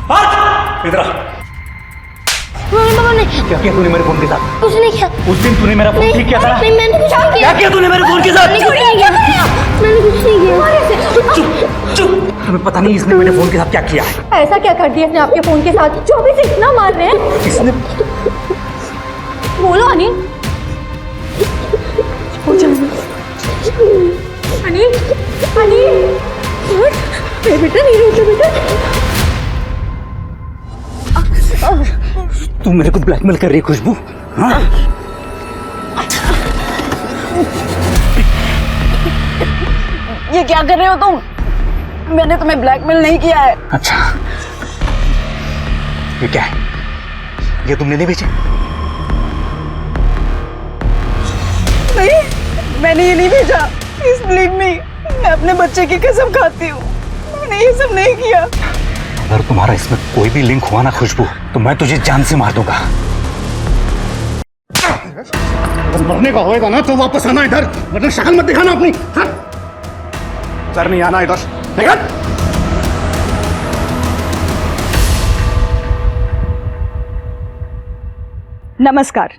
इधर आ। नहीं, क्या किया तूने मेरे फोन के साथ? कुछ नहीं किया। उस दिन तूने मेरा फोन ठीक किया था ना? नहीं, मैंने कुछ नहीं किया। क्या किया तूने मेरे फोन के साथ? मैंने कुछ नहीं किया। चुप चुप। हमें पता नहीं इसने मेरे फोन के साथ क्या किया है। ऐसा क्या कर दिया इसने आपके फोन के साथ जो अभी से इतना मार रहे हैं? इसने बोलो अनिल। अनिल, अनिल, बेटा नहीं रोते बेटा। तू मेरे को ब्लैकमेल कर रही है खुशबू? हाँ? ये क्या कर रहे हो तुम? मैंने तुम्हें ब्लैकमेल नहीं किया है। अच्छा, ये क्या है? ये तुमने नहीं बेचे? नहीं, मैंने ये नहीं भेजा। प्लीज बिलीव मी, मैं अपने बच्चे की कसम खाती हूँ, मैंने ये सब नहीं किया। अगर तुम्हारा इसमें कोई भी लिंक हुआ ना खुशबू, तो मैं तुझे जान से मार दूंगा। अगर मरने का होएगा ना तो वापस आना इधर, वरना शक्ल मत दिखाना अपनी। हाँ? सर नहीं आना इधर, निकल। नमस्कार,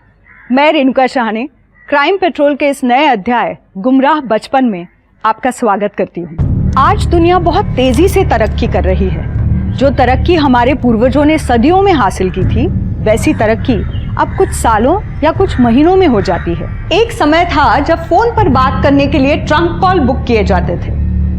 मैं रेणुका शाहने क्राइम पेट्रोल के इस नए अध्याय गुमराह बचपन में आपका स्वागत करती हूँ। आज दुनिया बहुत तेजी से तरक्की कर रही है। जो तरक्की हमारे पूर्वजों ने सदियों में हासिल की थी, वैसी तरक्की अब कुछ सालों या कुछ महीनों में हो जाती है। एक समय था जब फोन पर बात करने के लिए ट्रंक कॉल बुक किए जाते थे।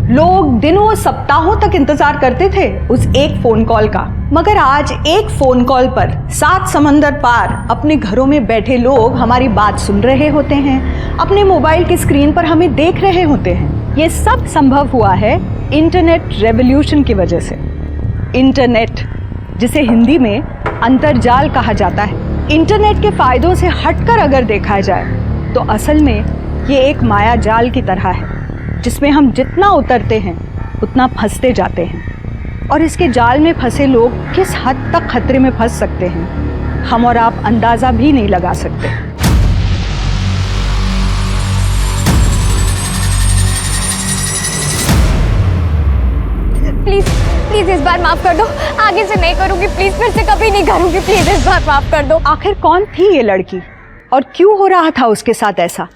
लोग दिनों सप्ताहों तक इंतजार करते थे उस एक फोन कॉल का। मगर आज एक फोन कॉल पर 7 समंदर पार अपने घरों में बैठे लोग हमारी बात सुन रहे होते हैं, अपने मोबाइल की स्क्रीन पर हमें देख रहे होते हैं। ये सब संभव हुआ है इंटरनेट रेवोल्यूशन की वजह से। इंटरनेट, जिसे हिंदी में अंतर्जाल कहा जाता है, इंटरनेट के फायदों से हटकर अगर देखा जाए तो असल में ये एक माया जाल की तरह है, जिसमें हम जितना उतरते हैं उतना फंसते जाते हैं। और इसके जाल में फंसे लोग किस हद तक खतरे में फंस सकते हैं, हम और आप अंदाज़ा भी नहीं लगा सकते। प्लीज प्लीज इस बार माफ कर दो, आगे से नहीं करूंगी। प्लीज फिर से कभी नहीं करूंगी। प्लीज इस बार माफ कर दो। आखिर कौन थी ये लड़की और क्यों हो रहा था उसके साथ ऐसा?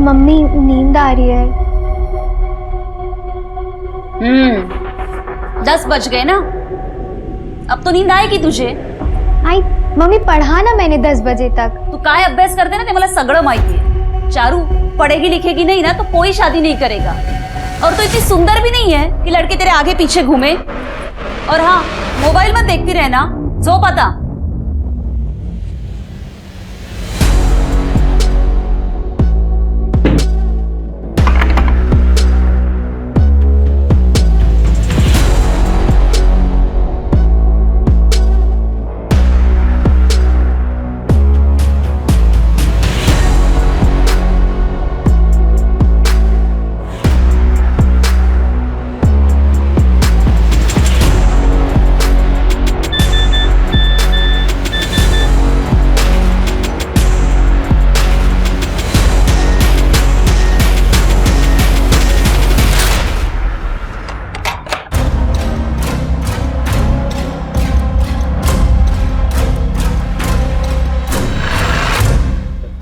मम्मी नींद आ रही है। 10 बज गए ना, अब तो नींद आएगी तुझे। आई मम्मी, पढ़ा ना मैंने 10 बजे तक। तू काय अभ्यास करते ना ते मला सगळं माहिती है। चारू, पढ़ेगी लिखेगी नहीं ना तो कोई शादी नहीं करेगा। और तो इतनी सुंदर भी नहीं है कि लड़के तेरे आगे पीछे घूमे। और हाँ, मोबाइल मत देखती रहना, जो पता।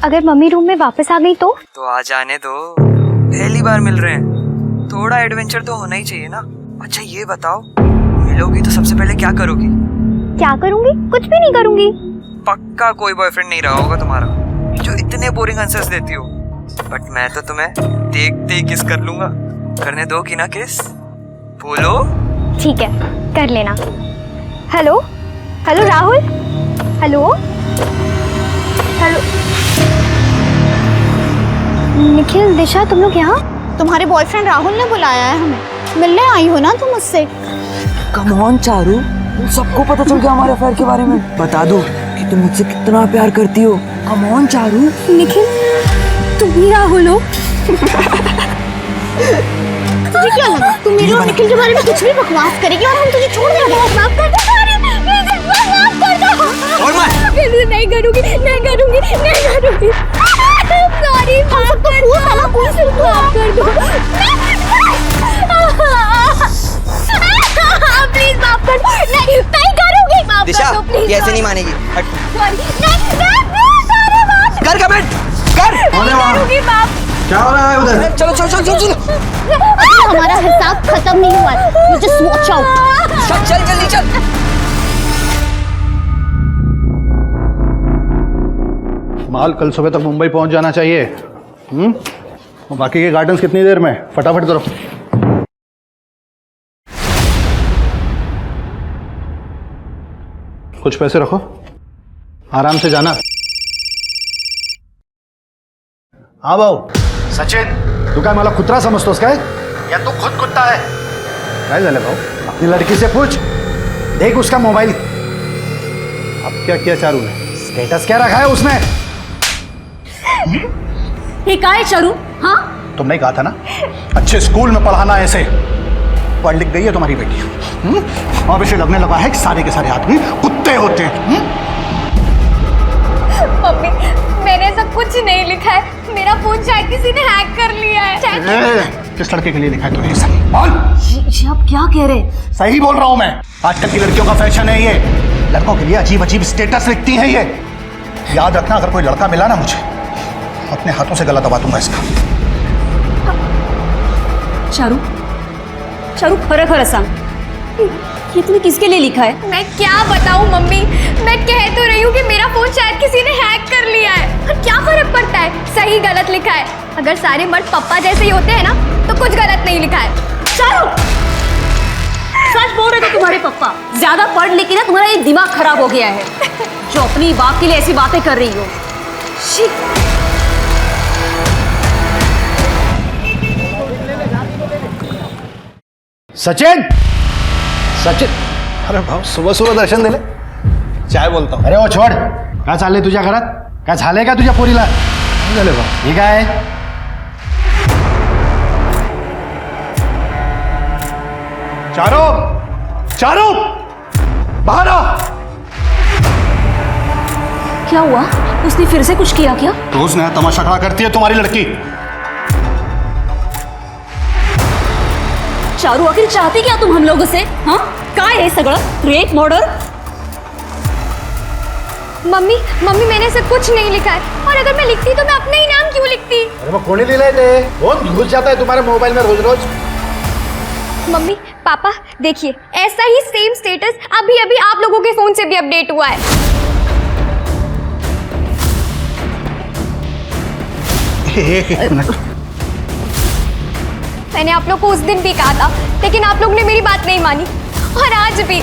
अगर मम्मी रूम में वापस आ गई तो आ जाने दो, पहली बार मिल रहे हैं, थोड़ा एडवेंचर तो होना ही चाहिए ना। अच्छा ये बताओ, मिलोगी तो सबसे पहले क्या करोगी? क्या करूंगी? कुछ भी नहीं करूंगी। पक्का कोई बॉयफ्रेंड नहीं रहा होगा तुम्हारा जो इतने बोरिंग आंसर्स देती हो। बट मैं तो तुम्हें देखते ही किस कर लूंगा। करने दोगी ना किस? बोलो। ठीक है, कर लेना। Hello hello Rahul, hello hello. Nikhil, Disha, तुम लोग यहाँ? तुम्हारे बॉयफ्रेंड राहुल ने बुलाया है हमें, मिलने आई हो ना तुम उससे? कम ऑन चारू, तुम सबको पता चल गया हमारे अफेयर के बारे में। बता दो कि तुम मुझसे कितना प्यार करती हो। Come on Charu. निखिल, तुम ही राहुल हो? तुझे क्या लगा तुम मेरे और निखिल के बारे में कुछ भी बकवास करेगी और हम तुझे छोड़ देंगे? माफ कर दो सॉरी, प्लीज इस बार माफ कर दो। और मैं प्लीज नहीं करूंगी, नहीं करूंगी, नहीं करूंगी। सॉरी, माफ कर दो, माफ कर दो। प्लीज माफ कर दो। नहीं करूंगी, माफ दिशा कर दो प्लीज। ये ऐसे नहीं मानेगी। हट। सॉरी, सॉरी माफ कर कमेंट कर। करूंगी, माफ। क्या हो रहा है उधर? चलो चलो चलो चलो चलो। अभी हमारा हिसाब खत्म नहीं हुआ है। You just watch out। चल चल जल्दी चल। माल कल सुबह तक मुंबई पहुंच जाना चाहिए। और बाकी के गार्डन्स कितनी देर में? फटाफट करो। कुछ पैसे रखो, आराम से जाना। हाँ भाऊ सचिन, तू काय मला कुत्रा समजतोस काय, या तू खुद कुत्ता है? काय झालं भाऊ? अपनी लड़की से पूछ, देख उसका मोबाइल। अब क्या किया चारू ने? स्टेटस क्या रखा है उसने? ये का है चारू? हाँ, तुमने कहा था ना अच्छे स्कूल में पढ़ाना ऐसे। पढ़ लिख गई है तुम्हारी बेटी, और इसे लगने लगा है कि सारे के सारे आदमी कुत्ते होते हैं। मम्मी, मैंने ऐसा कुछ नहीं लिखा है। मेरा फोन शायद किसी ने हैक कर लिया है। किस लड़के के लिए लिखा है तूने? सही बोल। ये आप क्या कह रहे हैं? सही बोल रहा हूं मैं। आजकल की लड़कियों का फैशन है ये, लड़कों के लिए अजीब अजीब स्टेटस लिखती हैं ये। याद रखना, अगर कोई लड़का मिला ना मुझे, अपने हाथों से गला दबा दूंगा इसका। चारू, चारू खरं खरं सांग, ये तूने किसके लिए लिखा है? मैं क्या बताऊं मम्मी, मैं कह तो रही हूँ कि मेरा फोन शायद किसी ने हैक कर लिया है। और क्या फर्क पड़ता है सही गलत लिखा है? अगर सारे मर्द पप्पा जैसे ही होते हैं ना, तो कुछ गलत नहीं लिखा है। चारू, सच बोल रहे थे तुम्हारे पप्पा। ज्यादा पढ़ लिख के ना तुम्हारा ये दिमाग खराब हो गया है, जो अपनी बाप के लिए ऐसी बातें कर रही हो। शी। सचिन, सचिन, अरे भाऊ सुबह सुबह दर्शन दिले, चाय बोलता हूँ। अरे वो छोड़, काय चाललंय तुझ्या घरात? काय झालंय का तुझ्या पोरीला? झाले भाऊ, हे काय? चारो, चारो, बाहर आ। क्या हुआ? उसने फिर से कुछ किया क्या? रोज नया तमाशा खड़ा करती है तुम्हारी लड़की। चारू, आखिर चाहती क्या तुम हम लोगों से? हाँ, काय है सगळं? Rape, murder? मम्मी, मम्मी मैंने ऐसा कुछ नहीं लिखा है। और अगर मैं लिखती तो मैं अपना ही नाम क्यों लिखती? अरे वो कोणी लिहिलंय ते? कौन घुस जाता है तुम्हारे मोबाइल में रोज रोज? मम्मी, पापा देखिए, ऐसा ही सेम स्टेटस अभी अभी आप लोगों के फोन से भी अपडेट हुआ है। एक मिनट, मैंने आप लोग को उस दिन भी कहा था, लेकिन आप लोग ने मेरी बात नहीं मानी, और आज भी।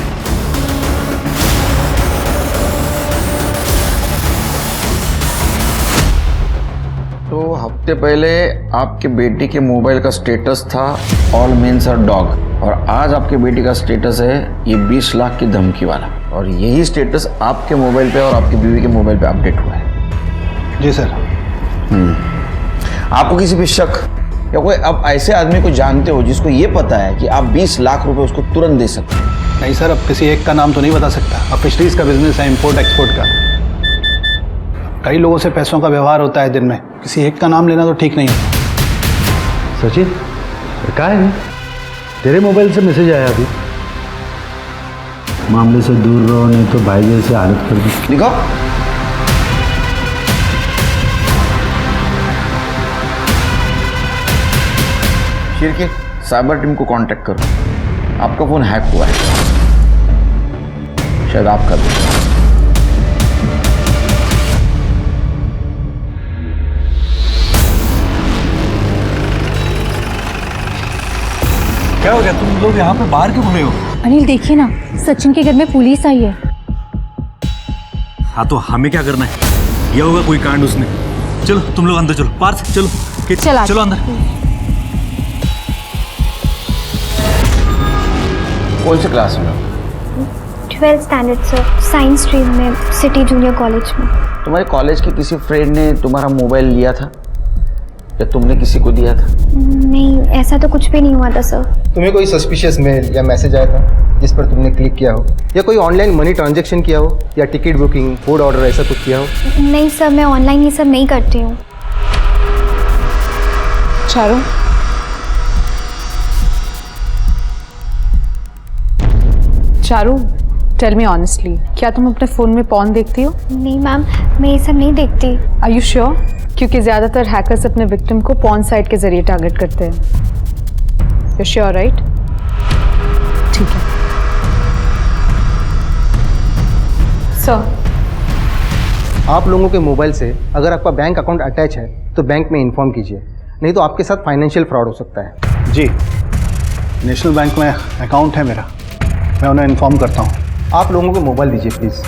तो हफ्ते पहले आपके बेटी के मोबाइल का स्टेटस था ऑल मेन्स आर डॉग, और आज आपके बेटी का स्टेटस है ये 20 लाख की धमकी वाला, और यही स्टेटस आपके मोबाइल पे और आपकी बीवी के मोबाइल पे अपडेट हुआ है। जी सर। आपको किसी पे शक या कोई अब ऐसे आदमी को जानते हो जिसको ये पता है कि आप 20 लाख रुपए उसको तुरंत दे सकते हैं? नहीं सर, अब किसी एक का नाम तो नहीं बता सकता। अब फिशरीज का बिजनेस है, इंपोर्ट एक्सपोर्ट का, कई लोगों से पैसों का व्यवहार होता है दिन में, किसी एक का नाम लेना तो ठीक नहीं होता। सचिन, क्या है? तेरे मोबाइल से मैसेज आया अभी। मामले से दूर रहो नहीं तो भाई जैसे हालत कर दी। देखो, शिरके साइबर टीम को कांटेक्ट करो, आपका फोन हैक हुआ है, शायद आपका भी। क्या हो गया? तुम लोग यहाँ पे बाहर क्यों घूमे हो? अनिल देखिए ना, सचिन के घर में पुलिस आई है। हाँ तो हमें क्या करना है? ये होगा कोई कांड उसने। चलो तुम लोग अंदर चलो, पार्थ चलो, चला चलो अंदर। कौन से क्लास में हो? 12th standard sir, science stream में, सिटी जूनियर कॉलेज में। तुम्हारे कॉलेज के किसी फ्रेंड ने तुम्हारा मोबाइल लिया था? या तुमने किसी को दिया था? नहीं, ऐसा तो कुछ भी नहीं हुआ था सर। तुम्हें कोई सस्पिशियस मेल या मैसेज आया था जिस पर तुमने क्लिक किया हो, या कोई ऑनलाइन मनी ट्रांजैक्शन किया हो, या टिकट बुकिंग, फूड ऑर्डर ऐसा कुछ किया हो? नहीं सर, मैं ऑनलाइन ये सब नहीं करती हूँ। Charu, Charu, tell me honestly, क्या तुम अपने फ़ोन में पॉर्न देखती हो? नहीं मैम, मैं ये सब नहीं देखती। Are you sure? क्योंकि ज़्यादातर हैकर्स अपने विक्टिम को पॉर्न साइट के जरिए टारगेट करते हैं। You sure right? ठीक है सर। आप लोगों के मोबाइल से अगर आपका बैंक अकाउंट अटैच है तो बैंक में इन्फॉर्म कीजिए, नहीं तो आपके साथ फाइनेंशियल फ्रॉड हो सकता है। जी, नेशनल बैंक में अकाउंट है मेरा, मैं उन्हें इन्फॉर्म करता हूँ। आप लोगों को मोबाइल दीजिए प्लीज़।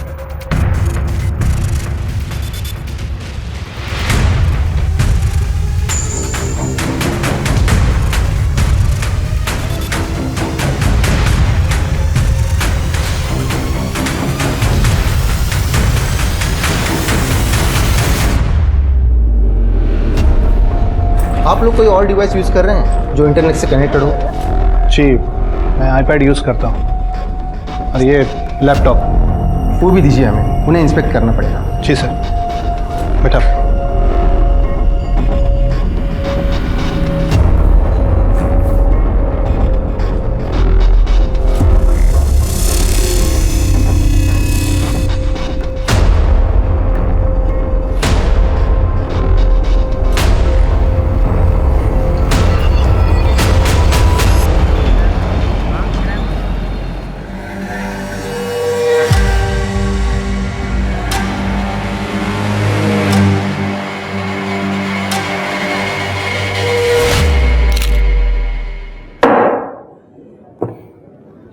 आप लोग कोई और डिवाइस यूज़ कर रहे हैं जो इंटरनेट से कनेक्टेड हो? जी, मैं आईपैड यूज़ करता हूँ और ये लैपटॉप। वो भी दीजिए, हमें उन्हें इंस्पेक्ट करना पड़ेगा। जी सर, बेटा।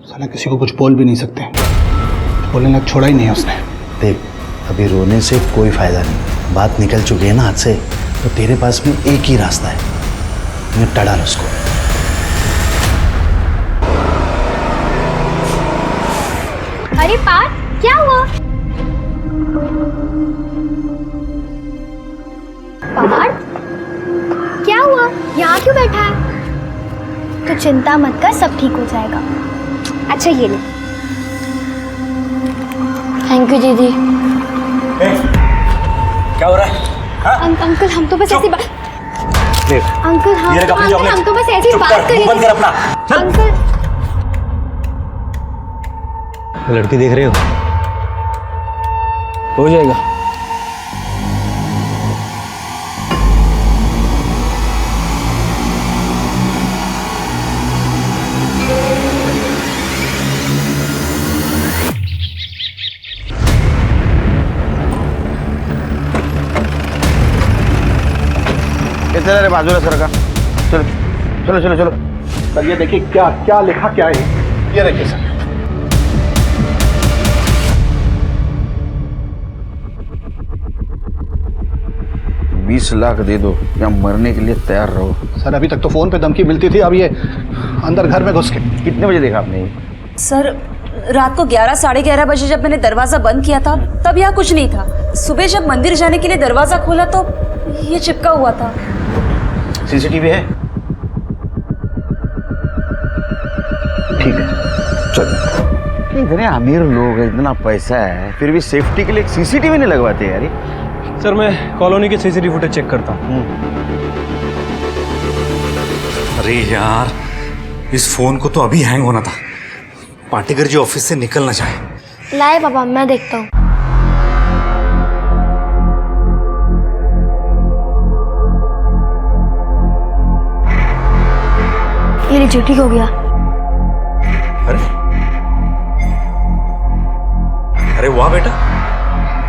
साला किसी को कुछ बोल भी नहीं सकते, बोलने लग छोड़ा ही नहीं है उसने। देख, अभी रोने से कोई फायदा नहीं, बात निकल चुकी है ना हाथ से, तो तेरे पास में एक ही रास्ता है, निपटा डाल उसको। अरे पार्थ, क्या हुआ? पार्थ, क्या हुआ? यहाँ क्यों बैठा है? तो चिंता मत कर, सब ठीक हो जाएगा। अच्छा ये ले। थैंक यू दीदी। क्या हो रहा है? अंकल, हम तो बस ऐसी बात। देख, अंकल हम तो बस ऐसी बात कर रहे थे। बंद कर अपना। चल। अंकल, लड़की देख रहे हो जाएगा। चलो रे बाजूला सरका, चलो चलो चलो चलो। सर ये देखिए क्या क्या लिखा क्या है, ये देखिए सर। $20 लाख दे दो या मरने के लिए तैयार रहो। सर अभी तक तो फोन पे धमकी मिलती थी, अब ये अंदर घर में घुस के। कितने बजे देखा आपने? सर रात को 11 साढ़े 11 बजे जब मैंने दरवाजा बंद किया था तब यहाँ कुछ नहीं था। सुबह जब मंदिर जाने के लिए दरवाजा खोला तो ये चिपका हुआ था। सीसीटीवी है? ठीक है, चलो। इतने अमीर लोग हैं, इतना पैसा है, फिर भी सेफ्टी के लिए एक सीसीटीवी नहीं लगवाते यार। सर मैं कॉलोनी के सीसीटीवी फुटेज चेक करता हूँ। अरे यार, इस फोन को तो अभी हैंग होना था। पाटेकर जी ऑफिस से निकल ना जाए। लाए बाबा, मैं देखता हूँ। ये लीजिए, ठीक हो गया। अरे वाह बेटा,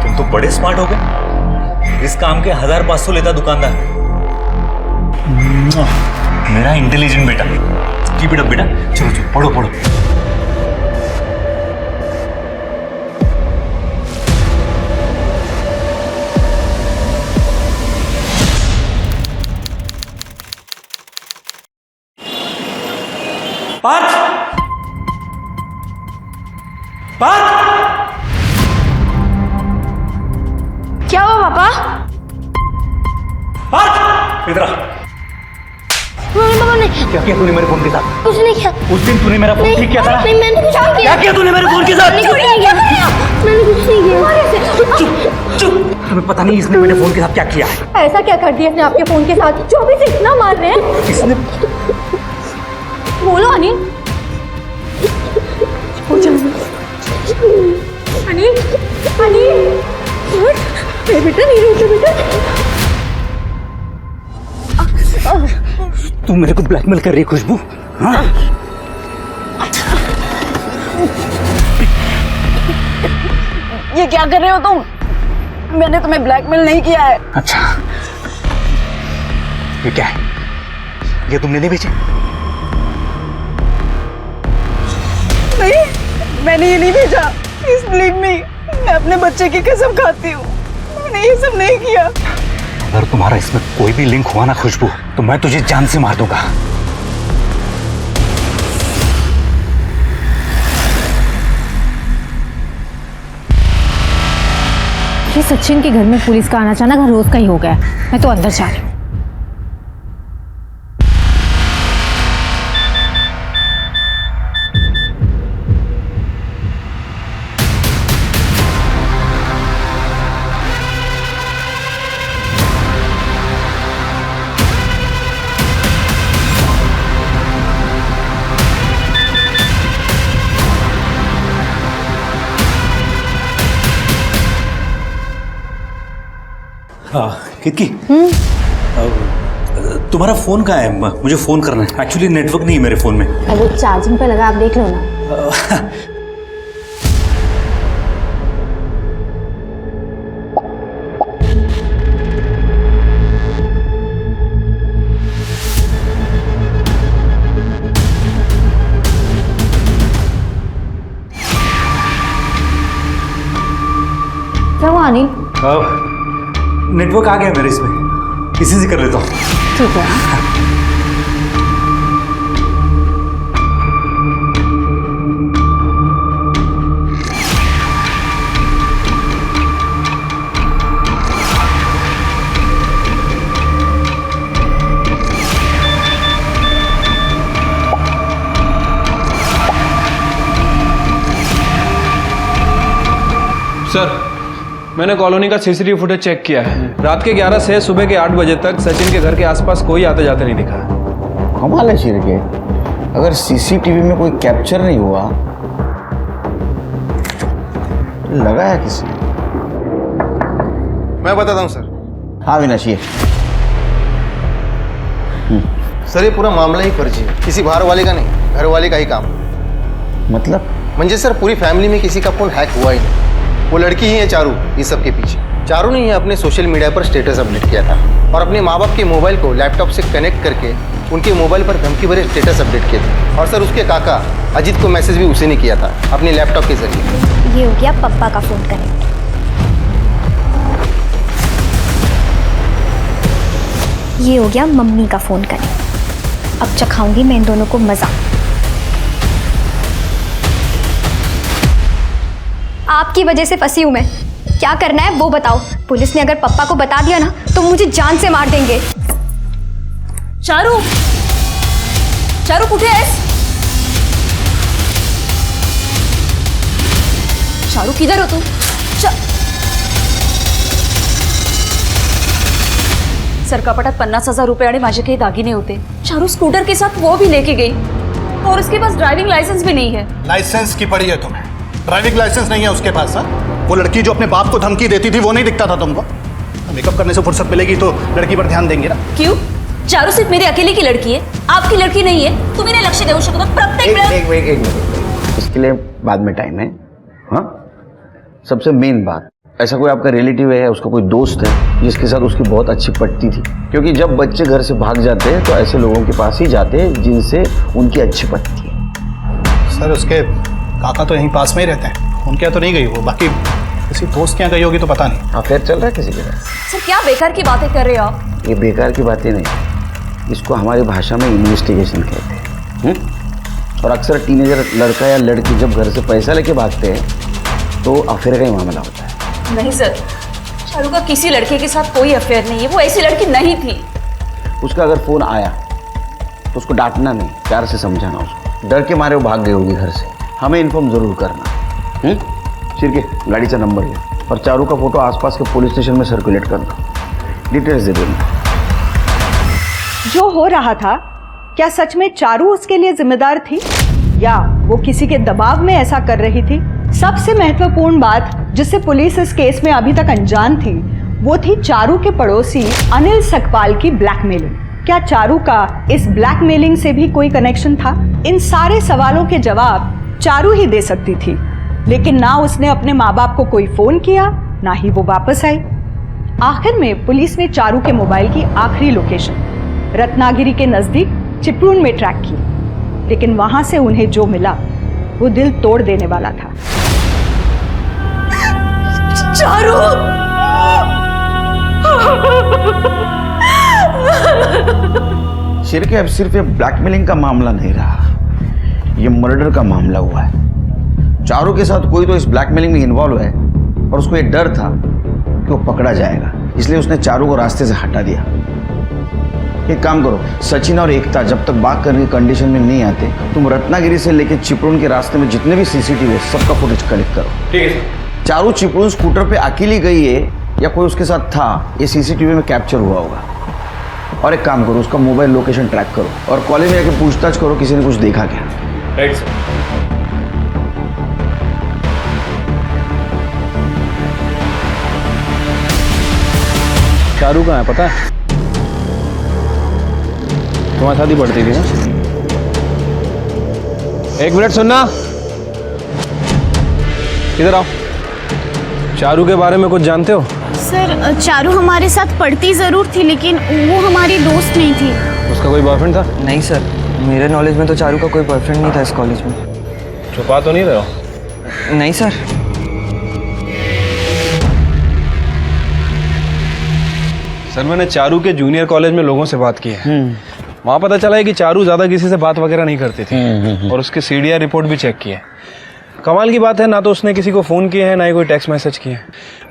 तुम तो बड़े स्मार्ट हो गए। इस काम के 1500 लेता दुकानदार। मेरा इंटेलिजेंट बेटा। कीप इट अप बेटा। चलो चलो पढ़ो पढ़ो। पार्थ, पार्थ, क्या हुआ पापा? पार्थ, इधर आ। उन्होंने क्या किया तूने मेरे फोन के साथ? कुछ नहीं किया। उस दिन तूने मेरा फोन ठीक किया था ना? नहीं, मैंने कुछ नहीं किया। क्या किया तूने मेरे फोन के साथ? मैंने कुछ नहीं किया। मैंने कुछ नहीं किया। चुप चुप, हमें पता नहीं इसने मेरे फोन के साथ क्या किया है। ऐसा क्या कर दिया इसने आपके फोन के साथ जो अभी से इतना मार रहे हैं? इसने बोलो अनिल। अनिल अनिल बेटा नहीं रोते बेटा। तू मेरे को ब्लैकमेल कर रही है खुशबू? हाँ? ये क्या कर रहे हो तुम? मैंने तुम्हें ब्लैकमेल नहीं किया है। अच्छा, ये क्या है? ये तुमने नहीं बेचे? नहीं, मैंने ये नहीं भेजा। प्लीज बिलीव मी, मैं अपने बच्चे की कसम खाती हूँ, मैंने ये सब नहीं किया। अगर तुम्हारा इसमें कोई भी लिंक हुआ ना खुशबू, तो मैं तुझे जान से मार दूंगा। ये सचिन के घर में पुलिस का आना जाना रोज का ही हो गया है। मैं तो अंदर जा रही हूँ। कितकी तुम्हारा फोन कहाँ है? मुझे फोन करना है। एक्चुअली नेटवर्क नहीं है मेरे फोन में। वो चार्जिंग पे लगा, आप देख लो ना। क्या हुआ अनिल? नेटवर्क आ गया मेरे इसमें, इसी से कर लेता हूँ। ठीक है। सर, मैंने कॉलोनी का सीसीटीवी फुटेज चेक किया है। रात के 11 से सुबह के 8 बजे तक सचिन के घर के आसपास कोई आते जाते नहीं दिखा। कमाल है शिर के, अगर सीसीटीवी में कोई कैप्चर नहीं हुआ तो लगाया किसी ने। मैं बताता हूँ सर। हाँ विनाश, ये सर ये पूरा मामला ही फर्जी है, किसी बाहर वाले का नहीं, घर वाले का ही काम। मतलब? म्हणजे सर पूरी फैमिली में किसी का फोन हैक हुआ ही नहीं। वो लड़की ही है चारू इस सब के पीछे। चारू ने ही अपने सोशल मीडिया पर स्टेटस अपडेट किया था और अपने माँ बाप के मोबाइल को लैपटॉप से कनेक्ट करके उनके मोबाइल पर धमकी भरे स्टेटस अपडेट किए थे। और सर उसके काका अजीत को मैसेज भी उसी ने किया था अपने लैपटॉप के जरिए। ये हो गया पप्पा का फोन कनेक्ट। ये हो गया मम्मी का फोन कनेक्ट। अब चखाऊंगी मैं इन दोनों को मजा। आपकी वजह से फंसी हूं मैं। क्या करना है वो बताओ। पुलिस ने अगर पप्पा को बता दिया ना तो मुझे जान से मार देंगे। चारू, चारू कुठे आहेस? चारू किधर हो तुम? सर कपाटात 50,000 रुपये आणि माझे काही दागिने होते। चारू स्कूटर के साथ वो भी लेके गई और उसके पास ड्राइविंग लाइसेंस भी नहीं है। लाइसेंस की पड़ी है तुम्हें? ड्राइविंग लाइसेंस नहीं है उसके पास? वो लड़की जो अपने बाप को धमकी देती थी वो नहीं दिखता था तुमको? मेकअप करने से फुर्सत मिलेगी तो लड़की पर ध्यान देंगे ना। क्यों? चारू सिर्फ मेरे अकेले की लड़की है, आपकी लड़की नहीं है। तुम्ही नाही लक्ष देऊ शकत प्रत्येक एक मिनट, इसके लिए बाद में टाइम है। हाँ, सबसे मेन बात, ऐसा कोई आपका रिलेटिव है, उसका कोई दोस्त है जिसके साथ उसकी बहुत अच्छी पटती थी? क्योंकि जब बच्चे घर से भाग जाते हैं तो ऐसे लोगों के पास ही जाते हैं जिनसे उनकी अच्छी पटती है। सर उसके काका तो यहीं पास में ही रहते हैं, उनके यहाँ तो नहीं गई वो, बाकी किसी दोस्त के यहाँ गई होगी तो पता नहीं। अफेयर चल रहा है किसी के साथ? सर क्या बेकार की बातें कर रहे हो आप? ये बेकार की बातें नहीं, इसको हमारी भाषा में इन्वेस्टिगेशन कहते हैं। और अक्सर टीनेजर लड़का या लड़की जब घर से पैसा लेके भागते हैं तो अफेयर का ही मामला होता है। नहीं सर, चारू का किसी लड़के के साथ कोई अफेयर नहीं है, वो ऐसी लड़की नहीं थी। उसका अगर फोन आया तो उसको डांटना नहीं, प्यार से समझाना उसको। डर के मारे वो भाग गई होगी घर से, हमें इन्फॉर्म जरूर करना। शिरके गाड़ीचा नंबर घे और चारू का फोटो आसपास के पुलिस स्टेशन में सर्कुलेट करना, डिटेल्स दे देना। जो हो रहा था, क्या सच में चारू उसके लिए जिम्मेदार थी या वो किसी के दबाव में ऐसा कर रही थी? सबसे महत्वपूर्ण बात जिससे पुलिस इस केस में अभी तक अनजान थी, वो थी चारू के पड़ोसी अनिल सकपाल की ब्लैकमेलिंग। क्या चारू का इस ब्लैकमेलिंग से भी कोई कनेक्शन था? इन सारे सवालों के जवाब चारू ही दे सकती थी, लेकिन ना उसने अपने माँ बाप को कोई फोन किया, ना ही वो वापस आई। आखिर में पुलिस ने चारू के मोबाइल की आखिरी लोकेशन रत्नागिरी के नजदीक चिपळूण में ट्रैक की, लेकिन वहां से उन्हें जो मिला वो दिल तोड़ देने वाला था। चारू! शिरके अब सिर्फ ये ब्लैकमेलिंग का मामला नहीं रहा, ये मर्डर का मामला हुआ है। चारू के साथ कोई तो इस ब्लैकमेलिंग में इन्वॉल्व है और उसको ये डर था कि वो पकड़ा जाएगा, इसलिए उसने चारू को रास्ते से हटा दिया। एक काम करो, सचिन और एकता जब तक बात करने की कंडीशन में नहीं आते, तुम रत्नागिरी से लेकर चिपळूण के रास्ते में जितने भी सीसीटीवी है सबका फुटेज कलेक्ट करो। ठीक है सर। चारू चिपळूण स्कूटर पे अकेली गई है या कोई उसके साथ था, ये सीसीटीवी में कैप्चर हुआ होगा। और एक काम करो, उसका मोबाइल लोकेशन ट्रैक करो और कॉलेज में जाकर पूछताछ करो किसी ने कुछ देखा क्या। Right sir. चारू कहाँ है पता है? तुम्हारे साथ ही पढ़ती थी ना? एक मिनट सुनना, इधर आओ। चारू के बारे में कुछ जानते हो? सर, चारू हमारे साथ पढ़ती ज़रूर थी, लेकिन वो हमारी दोस्त नहीं थी। उसका कोई बॉयफ्रेंड था? नहीं सर, मेरे नॉलेज में तो चारू का कोई बॉयफ्रेंड नहीं था इस कॉलेज में। छुपा तो नहीं रहे हो? नहीं सर। सर मैंने चारू के जूनियर कॉलेज में लोगों से बात की है, वहाँ पता चला है कि चारू ज़्यादा किसी से बात वगैरह नहीं करती थी और उसकी CDR रिपोर्ट भी चेक की है। कमाल की बात है, ना तो उसने किसी को फ़ोन किए हैं ना ही कोई टेक्स्ट मैसेज किए हैं।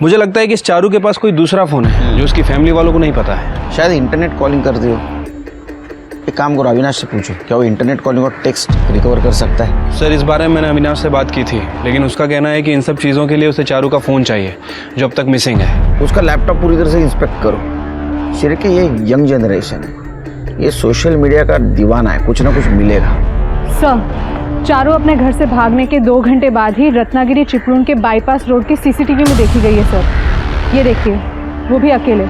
मुझे लगता है कि इस चारू के पास कोई दूसरा फ़ोन है जो उसकी फैमिली वालों को नहीं पता है। शायद इंटरनेट कॉलिंग करती हो। एक काम करो, अविनाश से पूछो क्या वो इंटरनेट कॉलिंग और टेक्स्ट रिकवर कर सकता है। सर इस बारे में मैंने अविनाश से बात की थी, लेकिन उसका कहना है कि इन सब चीज़ों के लिए उसे चारू का फ़ोन चाहिए जो अब तक मिसिंग है। उसका लैपटॉप पूरी तरह से इंस्पेक्ट करो। शिरके ये यंग जनरेशन है, ये सोशल मीडिया का दीवाना है, कुछ ना कुछ मिलेगा। सर, चारू अपने घर से भागने के 2 घंटे बाद ही रत्नागिरी चिपळूण के बाईपास रोड के CCTV में देखी गई है सर। ये देखिए, वो भी अकेले।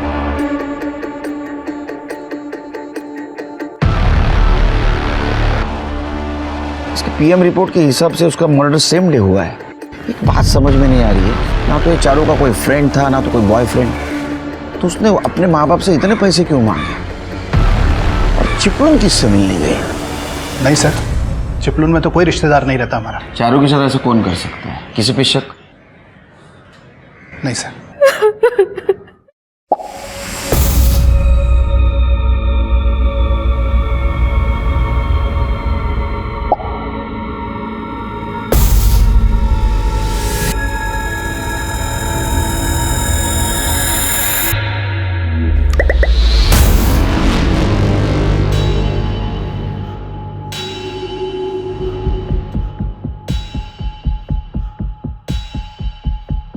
इसके PM रिपोर्ट के हिसाब से उसका मर्डर सेम डे हुआ है। एक बात समझ में नहीं आ रही है, ना तो ये चारू का कोई फ्रेंड था ना तो कोई बॉयफ्रेंड, तो उसने अपने माँ बाप से इतने पैसे क्यों मांगे और चिपळूण किससे मिलने गए? नहीं सर, चिपळूण में तो कोई रिश्तेदार नहीं रहता हमारा। चारू के साथ ऐसा कौन कर सकता है? किसी पे शक? नहीं सर।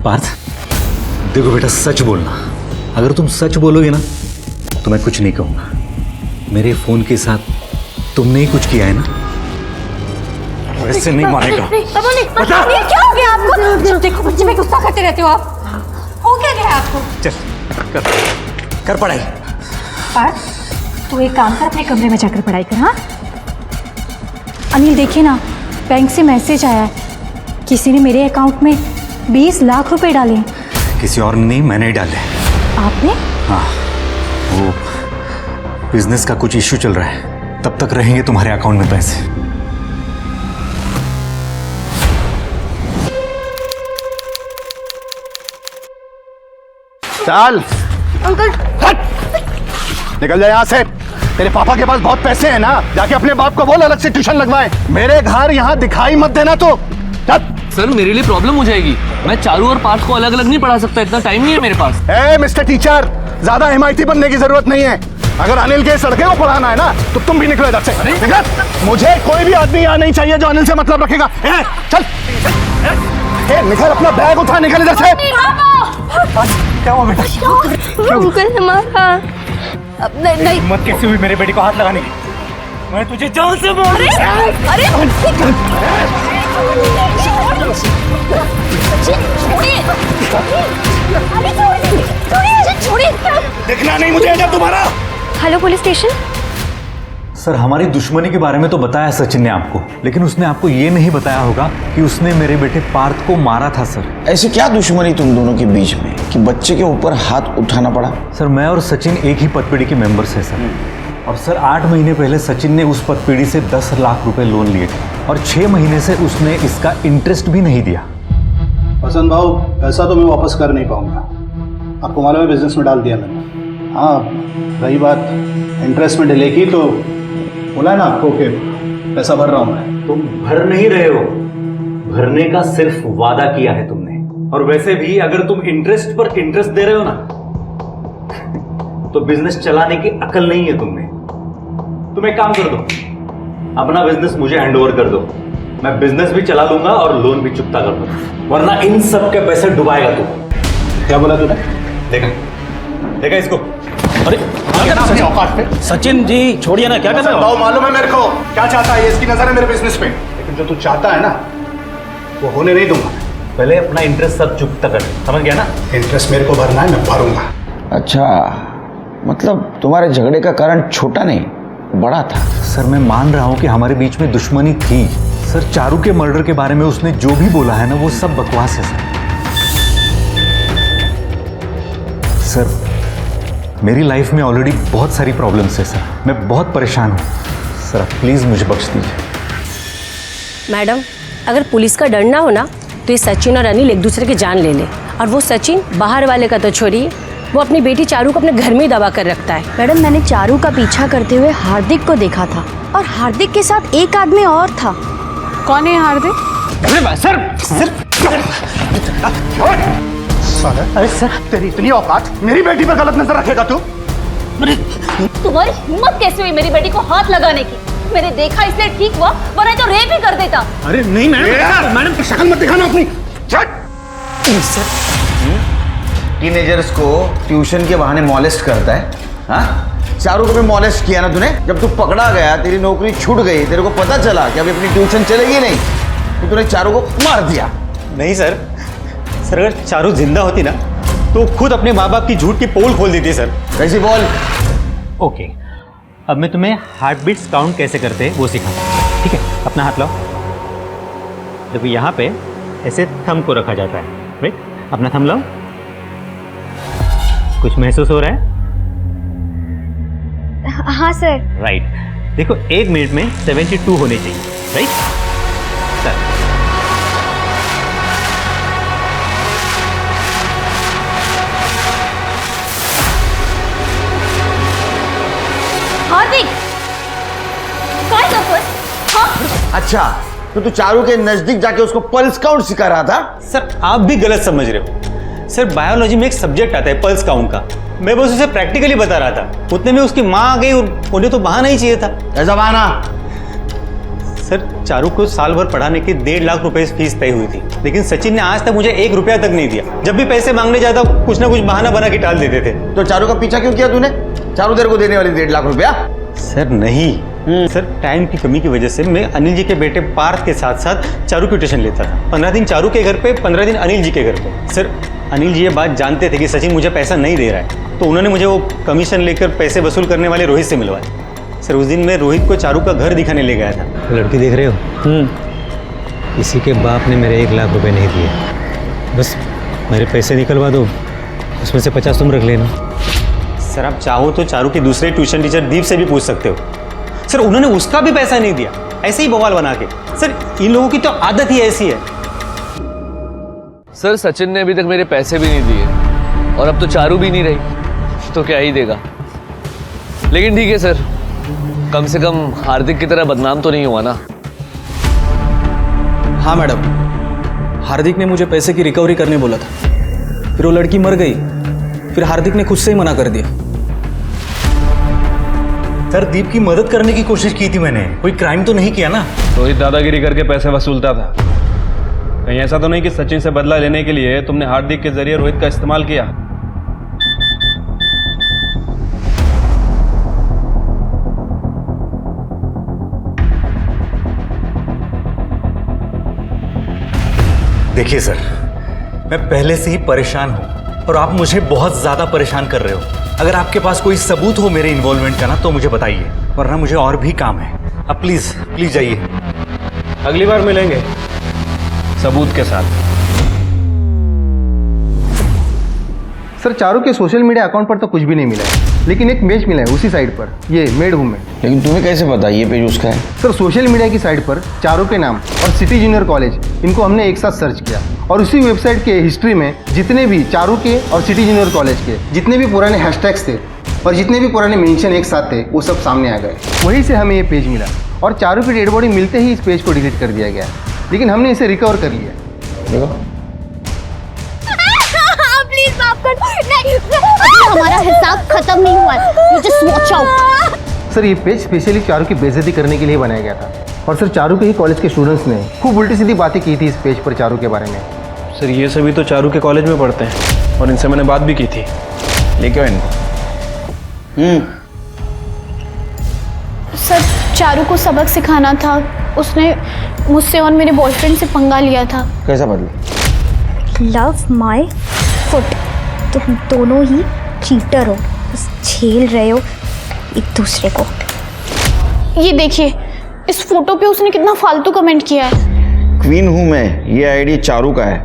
पार्थ, देखो बेटा, सच बोलना। अगर तुम सच बोलोगे ना तो मैं कुछ नहीं कहूंगा। मेरे फोन के साथ तुमने ही कुछ किया है ना, वैसे नहीं मानेगा। ये क्या हो गया आपको? देखो बच्चे में गुस्सा करते रहते हो आप। हो क्या गया आपको? चल कर पढ़ाई। पार्थ, तू एक काम कर, अपने कमरे में जाकर पढ़ाई कर। हाँ अनिल, देखिए ना, बैंक से मैसेज आया है, किसी ने मेरे अकाउंट में 20 लाख रुपए डाले हैं। किसी और ने नहीं, मैंने ही डाले। आपने? हाँ, वो बिजनेस का कुछ इश्यू चल रहा है, तब तक रहेंगे तुम्हारे अकाउंट में पैसे। चल अंकल, निकल जाए यहाँ से। तेरे पापा के पास बहुत पैसे हैं ना, जाके अपने बाप को बोल अलग से ट्यूशन लगवाए। मेरे घर यहाँ दिखाई मत देना तो। सर मेरे लिए प्रॉब्लम हो जाएगी, मैं चारू और पार्थ को अलग अलग नहीं पढ़ा सकता, इतना टाइम नहीं है मेरे पास। ए मिस्टर टीचर, ज्यादा हिमायती बनने की जरूरत नहीं है। अगर अनिल के इस लड़के को पढ़ाना है ना तो तुम भी निकलो इधर से। निकल। मुझे कोई भी आदमी यहाँ नहीं चाहिए जो अनिल से मतलब रखेगा। चल निकल, अपना बैग उठा, निकल इधर से। क्या हुआ बेटा? अंकल ने मारा। अब नहीं हिम्मत कैसे हुई मेरे बेटे को हाथ लगाने की? मैं तुझे जान से मार। अरे छोड़िए। दिखना नहीं मुझे जब तुम्हारा। Hello police station. सर, हमारी दुश्मनी के बारे में तो बताया सचिन ने आपको, लेकिन उसने आपको ये नहीं बताया होगा कि उसने मेरे बेटे पार्थ को मारा था। सर, ऐसी क्या दुश्मनी तुम दोनों के बीच में कि बच्चे के ऊपर हाथ उठाना पड़ा? सर, मैं और सचिन एक ही पदपीढ़ी के मेंबर्स हैं सर। और सर, 8 महीने पहले सचिन ने उस पदपीढ़ी से 10 लाख रुपए लोन लिए थे और 6 महीने से उसने इसका इंटरेस्ट भी नहीं दिया। वसंत भाऊ, पैसा तो मैं वापस कर नहीं पाऊंगा, आपको मालूम है बिजनेस में डाल दिया मैंने। हाँ, रही बात इंटरेस्ट में डिले की, तो बोला ना आपको कि पैसा भर रहा हूँ मैं। तुम भर नहीं रहे हो, भरने का सिर्फ वादा किया है तुमने। और वैसे भी अगर तुम इंटरेस्ट पर इंटरेस्ट दे रहे हो ना, तो बिजनेस चलाने की अकल नहीं है तुमने। तुम एक काम कर दो, अपना बिजनेस मुझे हैंडओवर कर दो, मैं बिजनेस भी चला लूंगा और लोन भी चुकता कर दूंगा, वरना इन सब के पैसे डुबाएगा तू। क्या बोला तूने? देखा इसको? अरे औकात पे सचिन जी छोड़िए ना, क्या कर रहे हो? भाऊ, मालूम है मेरे को क्या चाहता है, इसकी नजर है मेरे बिजनेस पे, लेकिन जो तू चाहता है ना वो होने नहीं दूंगा। पहले अपना इंटरेस्ट सब चुकता कर, समझ गया ना? इंटरेस्ट मेरे को भरना है, मैं भरूंगा। अच्छा, मतलब तुम्हारे झगड़े का कारण छोटा नहीं बड़ा था। सर, मैं मान रहा हूं कि हमारे बीच में दुश्मनी थी। सर, चारू के मर्डर के बारे में उसने जो भी बोला है ना, वो सब बकवास है सर। मेरी लाइफ में ऑलरेडी बहुत सारी प्रॉब्लम्स है सर, मैं बहुत परेशान हूँ सर, प्लीज़ मुझे बख्श दीजिए। मैडम, अगर पुलिस का डर ना हो ना तो ये सचिन और अनिल एक दूसरे की जान ले ले। और वो सचिन बाहर वाले का तो छोड़िए, वो अपनी बेटी चारू को अपने घर में ही दबा कर रखता है। मैडम, मैंने चारू का पीछा करते हुए हार्दिक को देखा था, और हार्दिक के साथ एक आदमी और था। कौन है हार्दिक? अरे सर, तेरी इतनी औकात, मेरी बेटी पर गलत नजर रखेगा तू? तुम्हारी हिम्मत कैसे हुई मेरी बेटी को हाथ लगाने की? मैंने देखा इसलिए ठीक हुआ, वरना तो रेप ही कर देता। अरे नहीं मैडम की शक्ल मत दिखाना अपनी। टीनेजर्स को ट्यूशन के बहाने मॉलेस्ट करता है। हाँ, चारू को भी मॉलेस्ट किया ना तूने। जब तू पकड़ा गया, तेरी नौकरी छूट गई, तेरे को पता चला कि अभी अपनी ट्यूशन चलेगी नहीं, तो तूने चारू को मार दिया। नहीं सर, अगर चारू जिंदा होती ना तो खुद अपने माँ बाप की झूठ की पोल खोल देती सर। कैसी पोल? ओके, अब मैं तुम्हें हार्ट बीट्स काउंट कैसे करते हैं वो सिखाता हूँ, ठीक है? अपना हाथ लाओ। देखो यहाँ पे ऐसे थंब को रखा जाता है, राइट? अपना थंब लाओ। कुछ महसूस हो रहा है? हाँ सर। राइट। देखो 1 मिनट में 72 होने चाहिए, राइट सर? हार्दिक, काय करतोय? हाँ? अच्छा, तो तू चारू के नजदीक जाके उसको पल्स काउंट सिखा रहा था? सर, आप भी गलत समझ रहे हो। सर, बायोलॉजी में एक सब्जेक्ट आता है पल्स काउंट का, मैं बस उसे प्रैक्टिकली बता रहा था। उतने में उसकी माँ आ गई और उन्हें तो बहाना ही चाहिए था। ऐसा बहाना? सर, चारू को साल भर पढ़ाने की 1.5 लाख रुपए फीस तय हुई थी, लेकिन सचिन ने आज तक मुझे 1 रुपया तक नहीं दिया। जब भी पैसे मांगने जाता कुछ ना कुछ बहाना बना के टाल देते थे। तो चारू का पीछा क्यों किया तूने? चारू तेरे को देने वाली 1.5 लाख रुपया? सर नहीं, सर टाइम की कमी की वजह से मैं अनिल जी के बेटे पार्थ के साथ साथ चारू की ट्यूशन लेता था। 15 दिन चारू के घर पे, 15 दिन अनिल जी के घर पे। सर, अनिल जी ये बात जानते थे कि सचिन मुझे पैसा नहीं दे रहा है, तो उन्होंने मुझे वो कमीशन लेकर पैसे वसूल करने वाले रोहित से मिलवाया। सर, उस दिन मैं रोहित को चारू का घर दिखाने ले गया था। लड़की देख रहे हो? किसी के बाप ने मेरे 1 लाख रुपए नहीं दिए। बस मेरे पैसे निकलवा दो, उसमें से 50 तुम रख लेना। सर, आप चाहो तो चारू के दूसरे ट्यूशन टीचर दीप से भी पूछ सकते हो। सर, उन्होंने उसका भी पैसा नहीं दिया, ऐसे ही बवाल बना के। सर, इन लोगों की तो आदत ही ऐसी है। सर, सचिन ने अभी तक मेरे पैसे भी नहीं दिए और अब तो चारू भी नहीं रही, तो क्या ही देगा। लेकिन ठीक है सर, कम से कम हार्दिक की तरह बदनाम तो नहीं हुआ ना। हाँ मैडम, हार्दिक ने मुझे पैसे की रिकवरी करने बोला था, फिर वो लड़की मर गई, फिर हार्दिक ने खुद से ही मना कर दिया। सर दीप की मदद करने की कोशिश की थी मैंने, कोई क्राइम तो नहीं किया ना। रोहित दादागिरी करके पैसे वसूलता था। कहीं ऐसा तो नहीं कि सचिन से बदला लेने के लिए तुमने हार्दिक के जरिए रोहित का इस्तेमाल किया? देखिए सर, मैं पहले से ही परेशान हूं और आप मुझे बहुत ज्यादा परेशान कर रहे हो। अगर आपके पास कोई सबूत हो मेरे इन्वॉल्वमेंट का ना तो मुझे बताइए, वरना मुझे और भी काम है। अब प्लीज प्लीज जाइए। अगली बार मिलेंगे सबूत के साथ। सर चारू के सोशल मीडिया अकाउंट पर तो कुछ भी नहीं मिला है, लेकिन एक पेज मिला है उसी साइट पर, ये मेड हूँ मैं। लेकिन तुम्हें कैसे पता ये पेज उसका है? सर सोशल मीडिया की साइट पर चारू के नाम और सिटी जूनियर कॉलेज, इनको हमने एक साथ सर्च किया और उसी वेबसाइट के हिस्ट्री में जितने भी चारू के और सिटी जूनियर कॉलेज के जितने भी पुराने हैशटैग्स थे और जितने भी पुराने मेंशन एक साथ थे वो सब सामने आ गए। वहीं से हमें ये पेज मिला और चारू की डेड बॉडी मिलते ही इस पेज को डिलीट कर दिया गया, लेकिन हमने इसे रिकवर कर लिया। देखो प्लीज माफ कर दो। नहीं, अभी हमारा हिसाब खत्म नहीं हुआ है। You just watch out। Sir ये पेज स्पेशली चारू की बेइज्जती करने के लिए बनाया गया था और सर चारू के ही कॉलेज के स्टूडेंट्स ने खूब उल्टी सीधी बातें की थी इस पेज पर चारू के बारे में। सर ये सभी तो चारू के कॉलेज में पढ़ते हैं और इनसे मैंने बात भी की थी। लेके आओ इनको। सर चारू को सबक सिखाना था, उसने मुझसे और मेरे बॉयफ्रेंड से पंगा लिया था। कैसा बदला? Love my foot. तुम दोनों ही चीटर हो, बस झेल रहे हो एक दूसरे को। ये देखिए इस फोटो पे उसने कितना फालतू कमेंट किया है। क्वीन हूं मैं, ये आईडी चारू का है।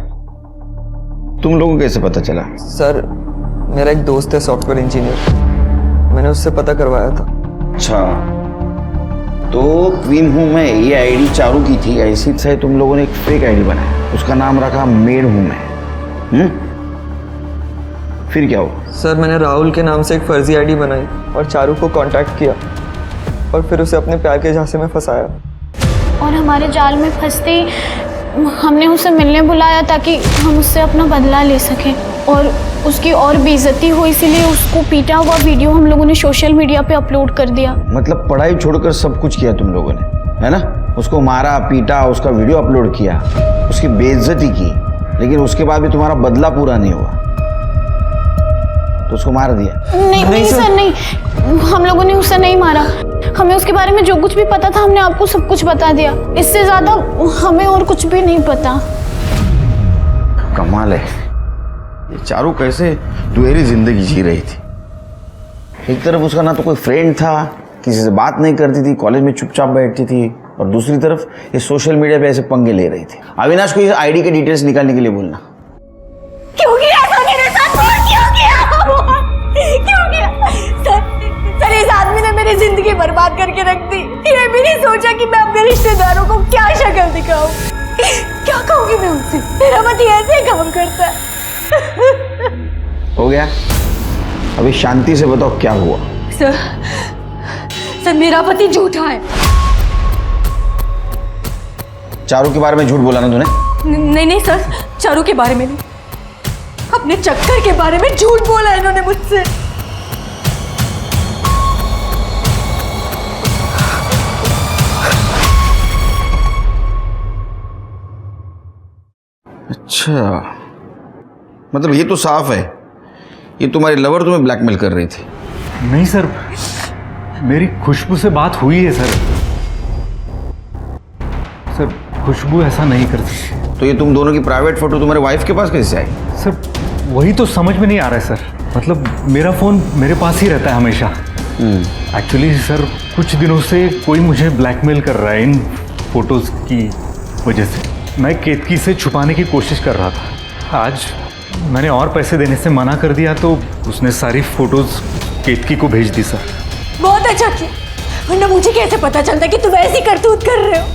तुम लोगों को कैसे पता चला? सर मेरा एक दोस्त है सॉफ्टवेयर इंजीनियर, मैंने उससे पता करवाया था। अच्छा तो क्वीन हूं मैं, ये आईडी चारू की थी। ऐसी से तुम लोगों ने एक फेक आईडी बनाया, उसका नाम रखा मेड हूं मैं। फिर क्या हुआ? सर मैंने राहुल के नाम से एक फर्जी आईडी बनाई और चारू को कांटेक्ट किया और फिर उसे अपने प्यार के झांसे में फंसाया। और हमारे जाल में फंसते ही हमने उसे मिलने बुलाया ताकि हम उससे अपना बदला ले सकें और उसकी और बेइज्जती हो, इसीलिए उसको पीटा हुआ वीडियो हम लोगों ने सोशल मीडिया पे अपलोड कर दिया। मतलब पढ़ाई छोड़कर सब कुछ किया तुम लोगों ने, है ना? उसको मारा पीटा, उसका वीडियो अपलोड किया, उसकी बेइज्जती की, लेकिन उसके बाद भी तुम्हारा बदला पूरा नहीं हुआ तो उसको मार दिया? नहीं सर नहीं, हम लोगों ने उसे नहीं मारा। हमें उसके बारे में जो कुछ भी पता था हमने आपको सब कुछ बता दिया, इससे ज्यादा हमें और कुछ भी नहीं पता। कमाल है, ये चारू कैसे दुहेरी जिंदगी जी रही थी। एक तरफ उसका ना तो कोई फ्रेंड था, किसी से बात नहीं करती थी, कॉलेज में चुपचाप बैठती थी, और दूसरी तरफ ये सोशल मीडिया पे ऐसे पंगे ले रही थी। अविनाश को ये आईडी के डिटेल्स निकालने के लिए बोलना। क्यों किया ऐसा मेरे साथ? क्यों किया? सर इस आदमी ने मेरी जिंदगी बर्बाद करके रख दी। ये भी नहीं सोचा कि मैं अपने रिश्तेदारों को क्या शक्ल दिखाऊं। क्या कहूंगी मैं उनसे? मेरा पति ऐसे काम करता है। हो गया, अभी शांति से बताओ क्या हुआ। सर मेरा पति झूठा है। चारू के बारे में झूठ बोला ना तूने? नहीं सर, चारू के बारे में नहीं, अपने चक्कर के बारे में झूठ बोला इन्होंने मुझसे। अच्छा, मतलब ये तो साफ है ये तुम्हारी लवर तुम्हें ब्लैकमेल कर रही थी। नहीं सर, मेरी खुशबू से बात हुई है सर। सर खुशबू ऐसा नहीं करती। तो ये तुम दोनों की प्राइवेट फोटो तुम्हारे वाइफ के पास कैसे आई? सर वही तो समझ में नहीं आ रहा है सर। मतलब मेरा फ़ोन मेरे पास ही रहता है हमेशा। एक्चुअली सर कुछ दिनों से कोई मुझे ब्लैकमेल कर रहा है इन फोटोज़ की वजह से। मैं केतकी से छुपाने की कोशिश कर रहा था। आज मैंने और पैसे देने से मना कर दिया तो उसने सारी फोटोज़ केतकी को भेज दी सर। बहुत अच्छा किया, वरना मुझे कैसे पता चलता कि तुम ऐसी करतूत कर रहे हो।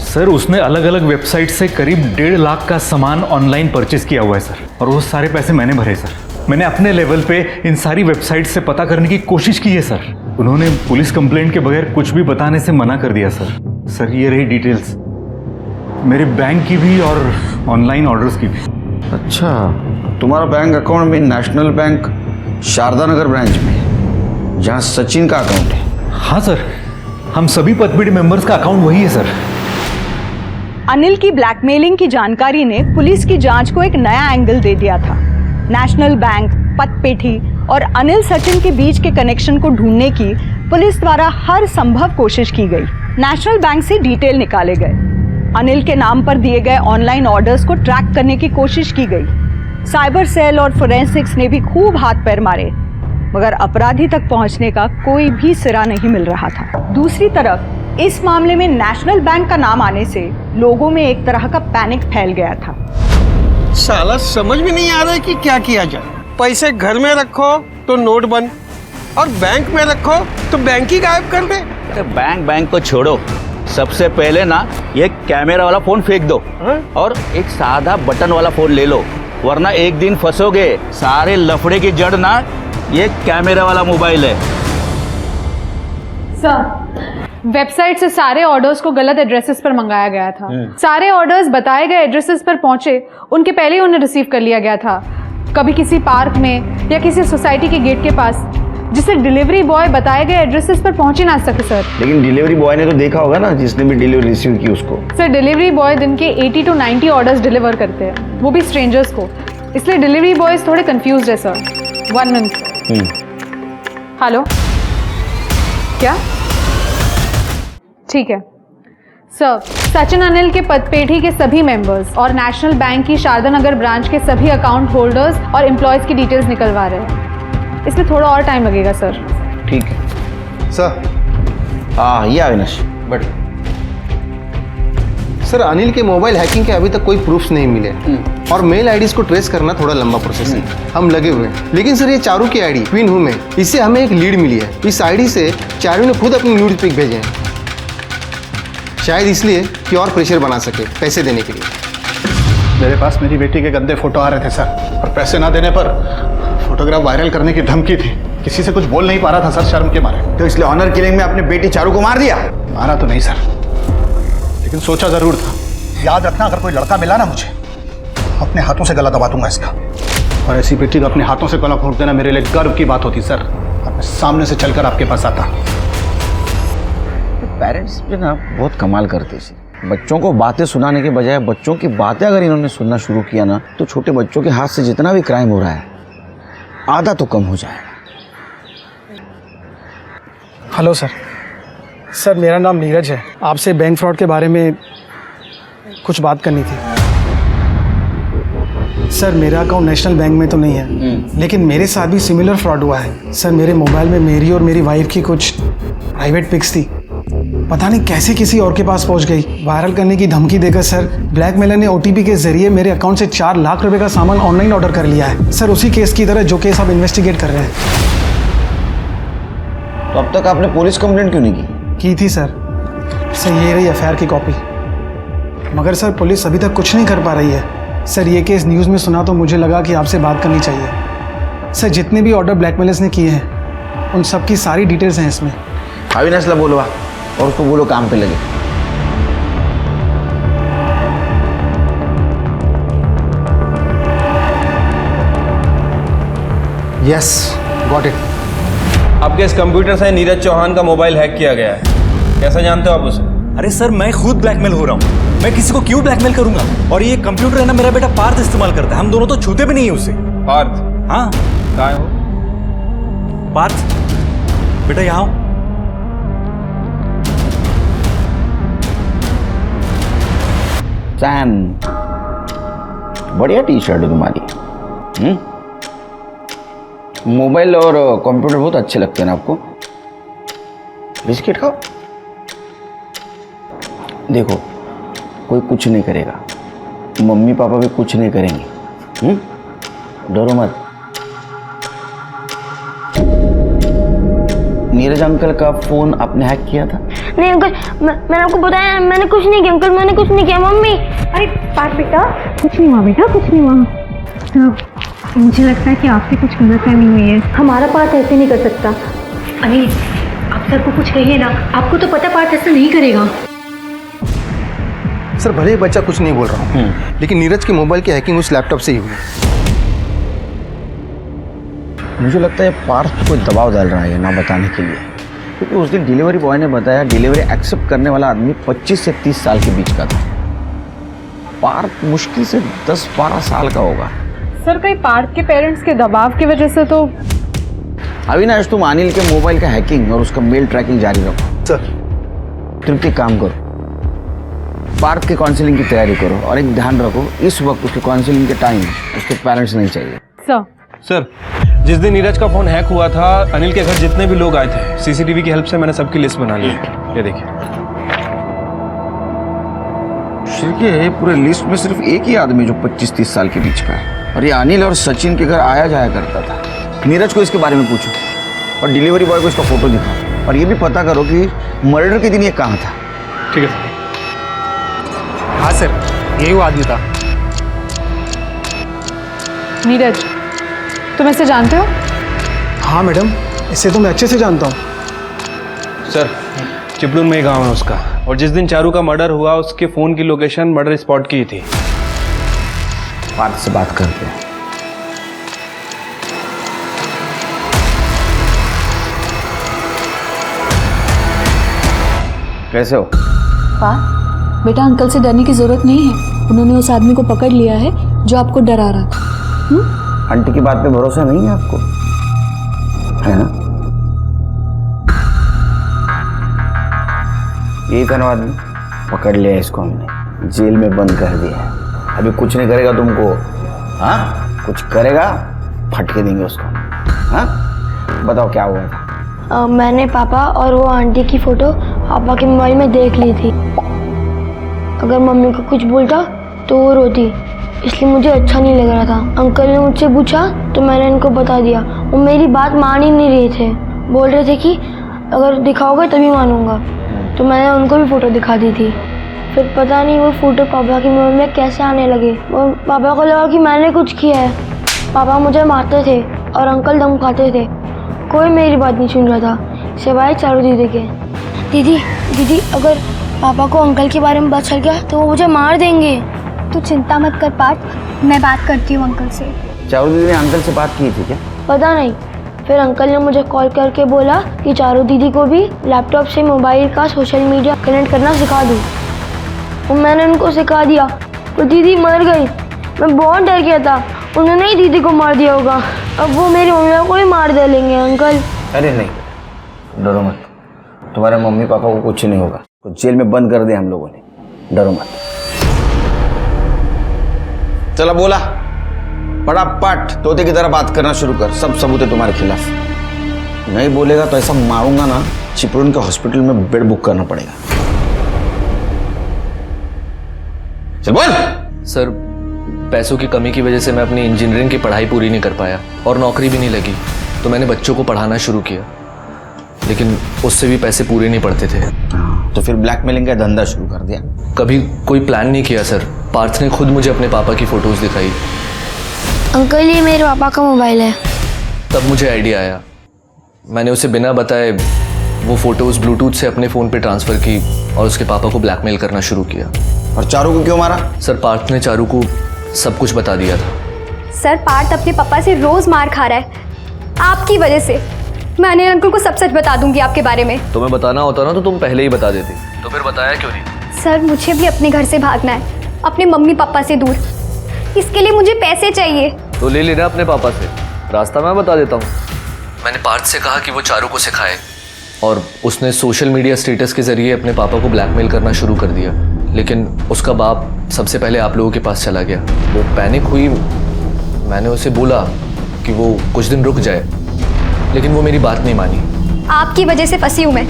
सर उसने अलग अलग वेबसाइट से करीब 1.5 लाख का सामान ऑनलाइन परचेज किया हुआ है सर, और वो सारे पैसे मैंने भरे सर। मैंने अपने लेवल पे इन सारी वेबसाइट से पता करने की कोशिश की है सर। उन्होंने पुलिस कंप्लेंट के बगैर कुछ भी बताने से मना कर दिया सर। सर ये रही डिटेल्स मेरे बैंक की भी और ऑनलाइन ऑर्डर्स की भी। अच्छा, तुम्हारा बैंक अकाउंट में नेशनल बैंक शारदा नगर ब्रांच में, जहाँ सचिन का अकाउंट है। हाँ सर, हम सभी पतबीड़ी मेंबर्स का अकाउंट वही है सर। अनिल की ब्लैकमेलिंग की जानकारी ने पुलिस की जांच को एक नया एंगल दे दिया था। नेशनल बैंक, पतपेठी और अनिल सचिन के बीच के कनेक्शन को ढूंढने की पुलिस द्वारा हर संभव कोशिश की गई। नेशनल बैंक से डिटेल निकाले गए, अनिल के नाम पर दिए गए ऑनलाइन ऑर्डर्स को ट्रैक करने की कोशिश की गई। साइबर सेल और फोरेंसिक्स ने भी खूब हाथ पैर मारे, मगर अपराधी तक पहुंचने का कोई भी सिरा नहीं मिल रहा था। दूसरी तरफ इस मामले में नेशनल बैंक का नाम आने से लोगों में एक तरह का पैनिक फैल गया था। साला समझ में नहीं आ रहा है कि क्या किया जाए। पैसे घर में रखो तो नोट बंद, और बैंक में रखो तो बैंक ही गायब कर दे। बैंक को छोड़ो, सबसे पहले ना ये कैमरा वाला फोन फेंक दो और एक सादा बटन वाला फोन ले लो, वरना एक दिन फंसोगे। सारे लफड़े की जड़ ना ये कैमरा वाला मोबाइल है। सर, वेबसाइट से सारे ऑर्डर्स को गलत एड्रेसेस पर मंगाया गया था। सारे ऑर्डर्स बताए गए एड्रेसेस पर पहुंचे उनके पहले ही उन्हें रिसीव कर लिया गया था, कभी किसी पार्क में या किसी सोसाइटी के गेट के पास, जिससे डिलीवरी बॉय बताए गए एड्रेसेस पर पहुंच ही ना सके सर। लेकिन डिलीवरी बॉय ने तो देखा होगा ना, जिसने भी डिलीवरी रिसीव की उसको। सर, डिलीवरी बॉय दिन के 80 to 90 ऑर्डर्स डिलीवर करते हैं, वो भी स्ट्रेंजर्स को, इसलिए डिलीवरी बॉयज थोड़े कंफ्यूज्ड है सर। 1 मिनट। हेलो, क्या? ठीक है सर, सचिन अनिल के पतपेठी के सभी मेंबर्स और नेशनल बैंक की शारदा नगर ब्रांच के सभी अकाउंट होल्डर्स और एम्प्लॉयज की डिटेल्स निकलवा रहे हैं, इसमें थोड़ा और टाइम लगेगा सर। ठीक है सर। हाँ, ये अविनाश बट सर, अनिल के मोबाइल हैकिंग के अभी तक कोई प्रूफ्स नहीं मिले और मेल आईडीज को ट्रेस करना थोड़ा लंबा प्रोसेस है। हम लगे हुए हैं, लेकिन सर ये चारू की आईडी ट्विन हूं मैं, इससे हमें एक लीड मिली है। इस आईडी से चारू ने खुद अपनी न्यूड पिक भेजे हैं, शायद इसलिए कि और प्रेशर बना सके पैसे देने के लिए। मेरे पास मेरी बेटी के गंदे फोटो आ रहे थे सर, और पैसे ना देने पर फोटोग्राफ वायरल करने की धमकी थी। किसी से कुछ बोल नहीं पा रहा था सर, शर्म के मारे। तो इसलिए ऑनर किलिंग में अपनी बेटी चारू को मार दिया? मारा तो नहीं सर, लेकिन सोचा जरूर था। याद रखना, अगर कोई लड़का मिला ना मुझे, अपने हाथों से गला दबा दूंगा इसका। और ऐसी बेटी को अपने हाथों से गला घोंट देना मेरे लिए गर्व की बात होती सर, और मैं सामने से चलकर आपके पास आता। पेरेंट्स भी ना बहुत कमाल करते हैं। बच्चों को बातें सुनाने के बजाय बच्चों की बातें अगर इन्होंने सुनना शुरू किया ना, तो छोटे बच्चों के हाथ से जितना भी क्राइम हो रहा है आधा तो कम हो जाएगा। Hello sir. सर, मेरा नाम नीरज है। आपसे बैंक फ्रॉड के बारे में कुछ बात करनी थी। सर, मेरा अकाउंट नेशनल बैंक में तो नहीं है, लेकिन मेरे साथ भी सिमिलर फ्रॉड हुआ है। सर, मेरे मोबाइल में मेरी और मेरी वाइफ की कुछ प्राइवेट पिक्स थी, पता नहीं कैसे किसी और के पास पहुंच गई। वायरल करने की धमकी देकर सर ब्लैकमेलर ने OTP के जरिए मेरे अकाउंट से 4 लाख रुपए का सामान ऑनलाइन ऑर्डर कर लिया है। सर, उसी केस की तरह जो केस आप इन्वेस्टिगेट कर रहे हैं। तो अब तक आपने पुलिस कंप्लेंट क्यों नहीं की थी सर। ये रही FIR की कॉपी, मगर सर पुलिस अभी तक कुछ नहीं कर पा रही है। सर, ये केस न्यूज़ में सुना तो मुझे लगा कि आपसे बात करनी चाहिए। सर, जितने भी ऑर्डर ब्लैकमेलर्स ने किए हैं उन सब की सारी डिटेल्स हैं इसमें। अविनाश ला बोलवा और उसको बोलो काम पे लगे। Yes, got it. आपके इस कंप्यूटर से नीरज चौहान का मोबाइल हैक किया गया है। कैसे जानते हो आप उसे? अरे सर, मैं खुद ब्लैकमेल हो रहा हूँ। मैं किसी को क्यों ब्लैकमेल करूंगा? और ये कंप्यूटर है ना, मेरा बेटा पार्थ इस्तेमाल करता है। हम दोनों तो छूते भी नहीं है उसे। पार्थ? हाँ। कहाँ है वो? पार्थ, बेटा यहाँ आओ। सैम, बढ़िया टी शर्ट है तुम्हारी। मोबाइल और कंप्यूटर बहुत अच्छे लगते हैं ना आपको। बिस्किट खाओ। देखो, कोई कुछ नहीं करेगा, मम्मी पापा भी कुछ नहीं करेंगे। डरो मत। नीरज अंकल का फोन आपने हैक किया था? नहीं अंकल, मैंने आपको बताया, मैंने कुछ नहीं किया अंकल, मैंने कुछ नहीं किया। मम्मी, अरे पार्थ बेटा, कुछ नहीं हुआ बेटा, कुछ नहीं हुआ। तो मुझे लगता है कि आपसे कुछ गलतफहमी हुई है। हमारा पार्थ ऐसे नहीं कर सकता। अनिल, आप सर को कुछ कहिए ना, आपको तो पता पार्थ ऐसा नहीं करेगा। सर, भले ही बच्चा कुछ नहीं बोल रहा हूँ, लेकिन नीरज के मोबाइल की हैकिंग उस लैपटॉप से ही हुई। मुझे लगता है पार्थ कोई दबाव डाल रहा है ना बताने के लिए, क्योंकि उस दिन डिलीवरी बॉय ने बताया डिलीवरी एक्सेप्ट करने वाला आदमी 25 से 30 साल के बीच का था। पार्थ मुश्किल से 10-12 साल का होगा। सर कहीं पार्थ के पेरेंट्स के दबाव की वजह से तो। अविनाश, तुम अनिल के मोबाइल का हैकिंग और उसका मेल ट्रैकिंग जारी रखो। सर। तृप्ति, काम करो, पार्थ के काउंसलिंग की तैयारी करो और एक ध्यान रखो, इस वक्त उसके काउंसलिंग के टाइम उसके पेरेंट्स नहीं चाहिए। सर, जिस दिन नीरज का फोन हैक हुआ था, अनिल के घर जितने भी लोग आए थे, सीसीटीवी की हेल्प से मैंने सबकी लिस्ट बना ली है। ये देखिए। देखिए, पूरे लिस्ट में सिर्फ एक ही आदमी जो 25-30 साल के बीच का है, और ये अनिल और सचिन के घर आया जाया करता था। नीरज को इसके बारे में पूछो और डिलीवरी बॉय को इसका फोटो दिखाओ, और ये भी पता करो कि मर्डर के दिन ये कहाँ था। ठीक है। हाँ सर, यही वो आदमी था। नीरज, तुम ऐसे जानते हो? हाँ मैडम, इससे तो मैं अच्छे से जानता हूँ। सर, चिपलून में ही गाँव है उसका, और जिस दिन चारू का मर्डर हुआ उसके फोन की लोकेशन मर्डर स्पॉट की थी। पार्थ से बात करते हैं। कैसे हो? पार्थ, बेटा अंकल से डरने की जरूरत नहीं है। उन्होंने उस आदमी को पकड़ लिया है जो आपको डरा रहा था। आंटी की बात पे भरोसा नहीं है आपको, है ना? यही था ना आदमी, पकड़ लिया इसको हमने, जेल में बंद कर दिया है। अभी कुछ नहीं करेगा तुमको। हाँ, कुछ करेगा फटके देंगे उसको। हाँ, बताओ क्या हुआ था? मैंने पापा और वो आंटी की फोटो पापा के मोबाइल में देख ली थी। अगर मम्मी को कुछ बोलता तो वो रोती, इसलिए मुझे अच्छा नहीं लग रहा था। अंकल ने मुझसे पूछा तो मैंने इनको बता दिया। वो मेरी बात मान ही नहीं रहे थे, बोल रहे थे कि अगर दिखाओगे तभी मानूंगा। तो मैंने उनको भी फ़ोटो दिखा दी थी। फिर पता नहीं वो फ़ोटो पापा के मोबाइल में कैसे आने लगे। वो पापा को लगा कि मैंने कुछ किया है। पापा मुझे मारते थे और अंकल दम खाते थे। कोई मेरी बात नहीं सुन रहा था सिवाय चारू दीदी के। दीदी अगर पापा को अंकल के बारे में पता चल गया तो वो मुझे मार देंगे। तू चिंता मत कर पार्थ, मैं बात करती हूँ अंकल से। चारू दीदी ने अंकल से बात की थी क्या? पता नहीं। फिर अंकल ने मुझे कॉल करके बोला कि चारू दीदी को भी लैपटॉप से मोबाइल का सोशल मीडिया कनेक्ट करना सिखा दूँ। तो मैंने उनको सिखा दिया तो दीदी मर गई। मैं बहुत डर गया था, उन्होंने ही दीदी को मार दिया होगा। अब वो मेरी मम्मी को भी मार डालेंगे अंकल। अरे नहीं, डरो मत, तुम्हारे मम्मी पापा को कुछ नहीं होगा। तो जेल में बंद कर दिया हम लोगों ने, डरो मत। चला बोला, बड़ा पट तोते की तरह बात करना शुरू कर। सब सबूत है तुम्हारे खिलाफ। नहीं बोलेगा तो ऐसा मारूंगा ना, चिपळूण के हॉस्पिटल में बेड बुक करना पड़ेगा। चल बोल। सर, पैसों की कमी की वजह से मैं अपनी इंजीनियरिंग की पढ़ाई पूरी नहीं कर पाया और नौकरी भी नहीं लगी। तो मैंने बच्चों को पढ़ाना शुरू किया, लेकिन उससे भी पैसे पूरे नहीं पड़ते थे। तो फिर ब्लैकमेलिंग का धंधा शुरू कर दिया? कभी कोई प्लान नहीं किया सर। पार्थ ने खुद मुझे अपने पापा की फोटोज दिखाई। अंकल ये मेरे पापा का मोबाइल है। तब मुझे आइडिया आया। मैंने उसे बिना बताए वो फोटोज ब्लूटूथ से अपने फ़ोन पे ट्रांसफ़र की और उसके पापा को ब्लैकमेल करना शुरू किया। और चारू को क्यों मारा? सर, पार्थ ने चारू को सब कुछ बता दिया था। सर, पार्थ अपने पापा से रोज मार खा रहा है आपकी वजह से। मैं अनिल अंकल को सब सच बता दूंगी आपके बारे में। तुम्हें बताना होता ना तो तुम पहले ही बता देती। तो फिर बताया क्यों नहीं? सर, मुझे भी अपने घर से भागना है, अपने मम्मी पापा से दूर। इसके लिए मुझे पैसे चाहिए। तो ले लेना अपने पापा से, रास्ता मैं बता देता हूँ। मैंने पार्थ से कहा कि वो चारू को सिखाए, और उसने सोशल मीडिया स्टेटस के जरिए अपने पापा को ब्लैकमेल करना शुरू कर दिया। लेकिन उसका बाप सबसे पहले आप लोगों के पास चला गया। वो पैनिक हुई। मैंने उसे बोला कि वो कुछ दिन रुक जाए, लेकिन वो मेरी बात नहीं मानी। आपकी वजह से फंसी हूँ मैं।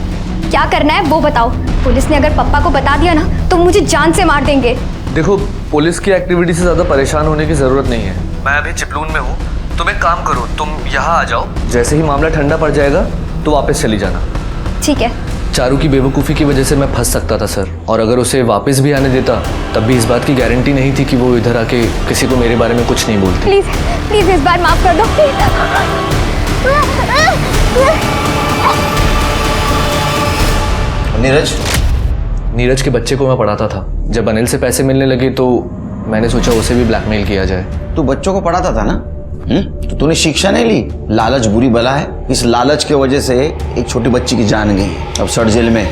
क्या करना है वो बताओ। पुलिस ने अगर पापा को बता दिया ना तो मुझे जान से मार देंगे। देखो, पुलिस की एक्टिविटी से ज़्यादा परेशान होने की ज़रूरत नहीं है। मैं अभी चिपलून में हूँ। तुम एक काम करो, तुम यहाँ आ जाओ। जैसे ही मामला ठंडा पड़ जाएगा तो वापस चली जाना। ठीक है। चारू की बेवकूफ़ी की वजह से मैं फंस सकता था सर, और अगर उसे वापस भी आने देता तब भी इस बात की गारंटी नहीं थी कि वो इधर आके किसी को मेरे बारे में कुछ नहीं बोलती। प्लीज प्लीज इस बार माफ कर दो। नीरज के बच्चे को मैं पढ़ाता था। जब अनिल से पैसे मिलने लगे तो मैंने सोचा उसे भी ब्लैकमेल किया जाए। तू बच्चों को पढ़ाता था ना? तो तूने शिक्षा नहीं ली? लालच बुरी बला है, इस लालच के वजह से एक छोटी बच्ची की जान गई, अब सड़ जेल में।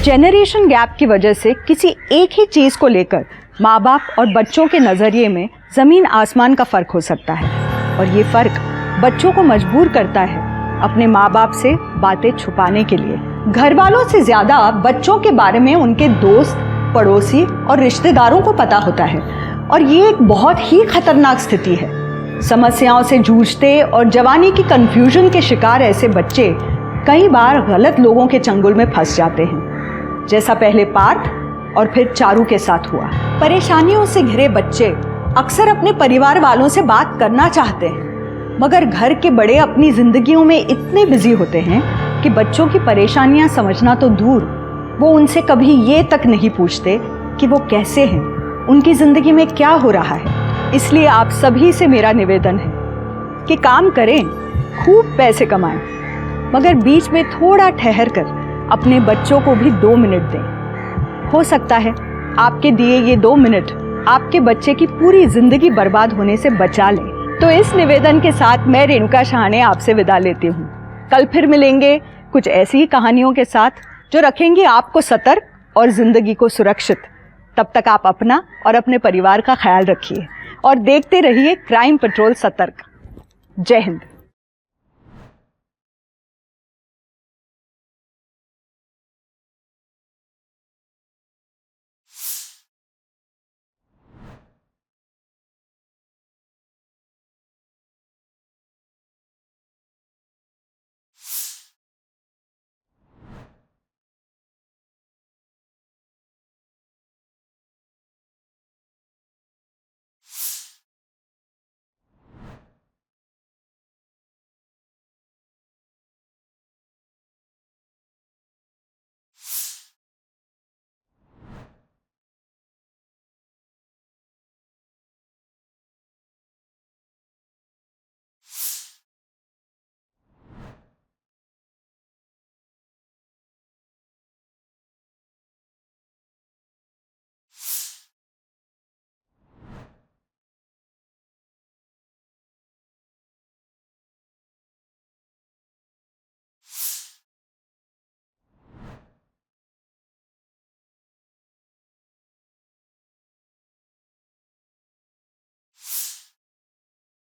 जेनरेशन गैप की वजह से किसी एक ही चीज को लेकर माँ बाप और बच्चों के नजरिए में जमीन आसमान का फर्क हो सकता है, और ये फर्क बच्चों को मजबूर करता है अपने माँ बाप से बातें छुपाने के लिए। घर वालों से ज्यादा बच्चों के बारे में उनके दोस्त, पड़ोसी और रिश्तेदारों को पता होता है, और ये एक बहुत ही खतरनाक स्थिति है। समस्याओं से जूझते और जवानी की कंफ्यूजन के शिकार ऐसे बच्चे कई बार गलत लोगों के चंगुल में फंस जाते हैं, जैसा पहले पार्थ और फिर चारू के साथ हुआ। परेशानियों से घिरे बच्चे अक्सर अपने परिवार वालों से बात करना चाहते हैं, मगर घर के बड़े अपनी जिंदगियों में इतने बिजी होते हैं कि बच्चों की परेशानियां समझना तो दूर, वो उनसे कभी ये तक नहीं पूछते कि वो कैसे हैं, उनकी जिंदगी में क्या हो रहा है। इसलिए आप सभी से मेरा निवेदन है कि काम करें, खूब पैसे कमाएं, मगर बीच में थोड़ा ठहर कर अपने बच्चों को भी 2 मिनट दें। हो सकता है आपके दिए ये 2 मिनट आपके बच्चे की पूरी जिंदगी बर्बाद होने से बचा लें। तो इस निवेदन के साथ मैं रेणुका शाहने आपसे विदा लेती हूँ। कल फिर मिलेंगे कुछ ऐसी ही कहानियों के साथ जो रखेंगे आपको सतर्क और जिंदगी को सुरक्षित। तब तक आप अपना और अपने परिवार का ख्याल रखिए और देखते रहिए क्राइम पेट्रोल सतर्क। जय हिंद।